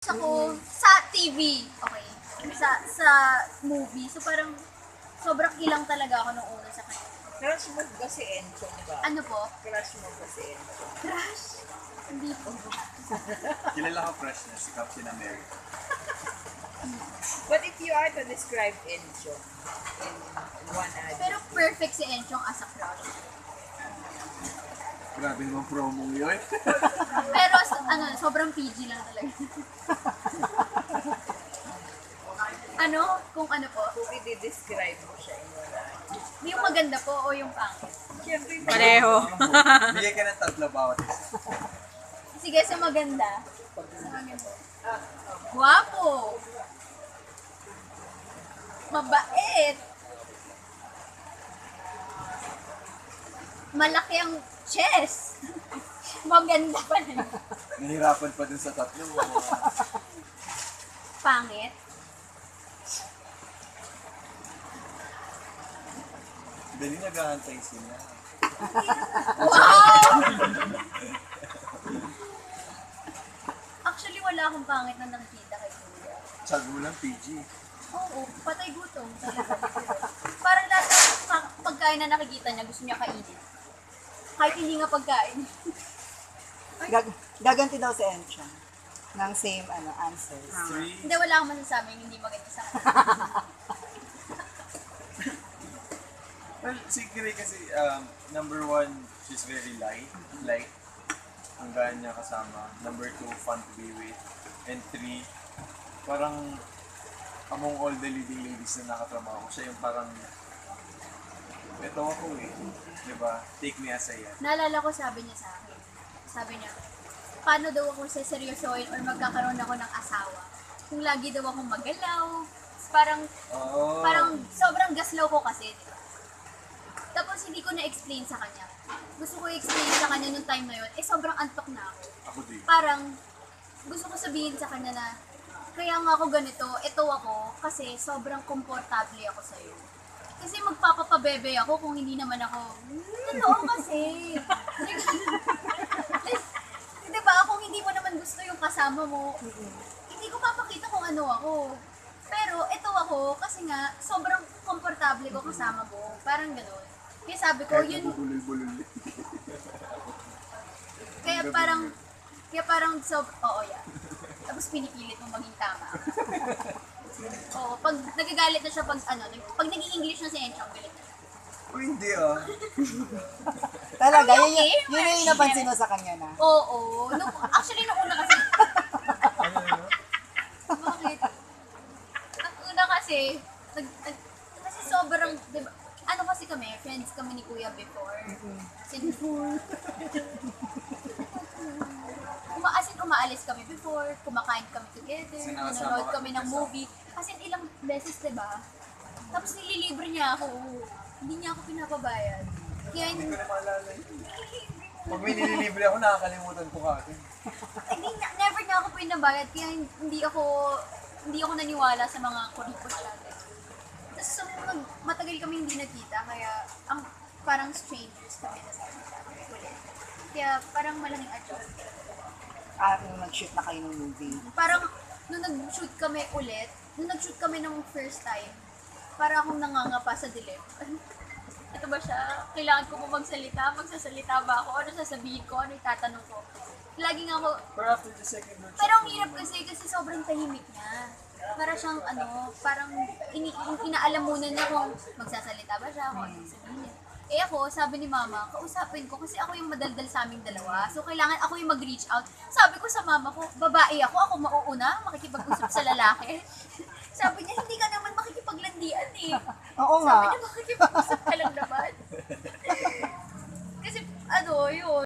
Ako sa TV, okay, sa movie. So parang sobrang ilang talaga ako nung una sa kanya. Crush mo ba si Encho, di ba? Ano po? Crush mo ba si Encho? Crush? Hindi po. Kilala ka fresh na si Captain America. But if you are to describe Encho in one adjective, Pero perfect si Enchong as a crush. Grabe naman promo yun. Pero sobrang PG lang talaga. Ano? Kung ano po? kung i-describe mo siya in one adjective. Yung maganda po o yung pangit? Siyempre, Pareho. Bigay ka ng tatlo bawat isa. Sige, sa maganda. Sa maganda. Guwapo. Mabait. Malaki ang chest. Maganda pa na yun. Nahirapan pa dun sa tatlo. Pangit. Dali naghahantay sila. Wow! Actually, wala akong pangit na nakikita kay Kuya. Sagulang PG. Oo, patay gutom. Talaga. Parang lahat ng pagkain na nakikita niya, gusto niya kainin. Kahit hindi nga pagkain. Gaganti daw si Encho ng same answers. 3. Hindi, wala akong masasabi hindi maganda sa kanya. Well, si Kirei kasi, number 1, she's very light. Ang gaan niya kasama. Number 2, fun to be with. And 3, parang among all the leading ladies na nakatrabaho ko, siya yung parang, ito ako eh. Diba? Take me as I am. Naalala ko, sabi niya sa akin. Sabi niya, paano daw ako seseryosohin or magkakaroon ako ng asawa? Kung lagi daw akong magalaw. Parang, Oh. parang sobrang gaslaw ko kasi, di ba? Tapos hindi ko na-explain sa kanya. Gusto ko i-explain sa kanya nung time na yun, sobrang antok na ako. Ako din. Parang, gusto ko sabihin sa kanya na, kaya nga ako ganito, ito ako, kasi sobrang komportable ako sa'yo. Kasi magpapapabebe ako kung hindi naman ako, totoo kasi. Diba, kung hindi mo naman gusto yung kasama mo, hindi ko papakita kung ano ako. Pero ito ako, kasi nga, sobrang komportable ko kasama mo. Parang gano'n. Kaya sabi ko, Kahit yun, nabubulol-bulol. kaya parang, oo yan. Tapos pinipilit mo maging tama. Oo, pag nagagalit na siya, pag naging English na si Enchong, galit na siya. O hindi ah. Talaga, Are you yun, okay? yun yung napansin mo sa kanya na. Oo. Actually, nung una kasi, Ano? bakit? Nung una kasi, kasi sobrang, diba, ano kasi kami, friends kami ni Kuya before. Kasi before. Umaalis kami before, kumakain kami together, Sinasama nanonood kami ng movie. Kasi ilang beses, diba? Tapos nililibre niya ako. Hindi niya ako pinapabayad. Kaya Hindi ko na maalala yun. Pag may nililibre ako, nakakalimutan ko kagad. never niya ako pinabayad. Kaya hindi ako naniwala sa mga kuripos natin. Tapos matagal kami hindi nagkita, kaya parang strangers kami na sa ulit. Kaya parang malaking adjustment. Nung nag-shoot na kayo ng movie. Parang nung nag-shoot kami ulit, nung nag-shoot kami ng first time, para akong nangangapa sa dilim. Ito ba siya? Kailangan ko po magsalita? Magsasalita ba ako? Ano sasabihin ko? Ano itatanong ko? Laging ako, But after the second watch, pero ang hirap kasi sobrang tahimik niya. Para siyang parang inaalam muna niya kung magsasalita ba siya, kung ano sasabihin niya. Eh ako, sabi ni mama, kausapin ko kasi ako yung madaldal sa aming dalawa. So kailangan ako yung mag-reach out. Sabi ko sa mama ko, babae ako mauuna, makikipag-usap sa lalaki. Sabi niya, hindi ka naman makikipaglandian eh. Oo Sabi nga. niya, makikipag-usap ka lang naman. Kasi yun.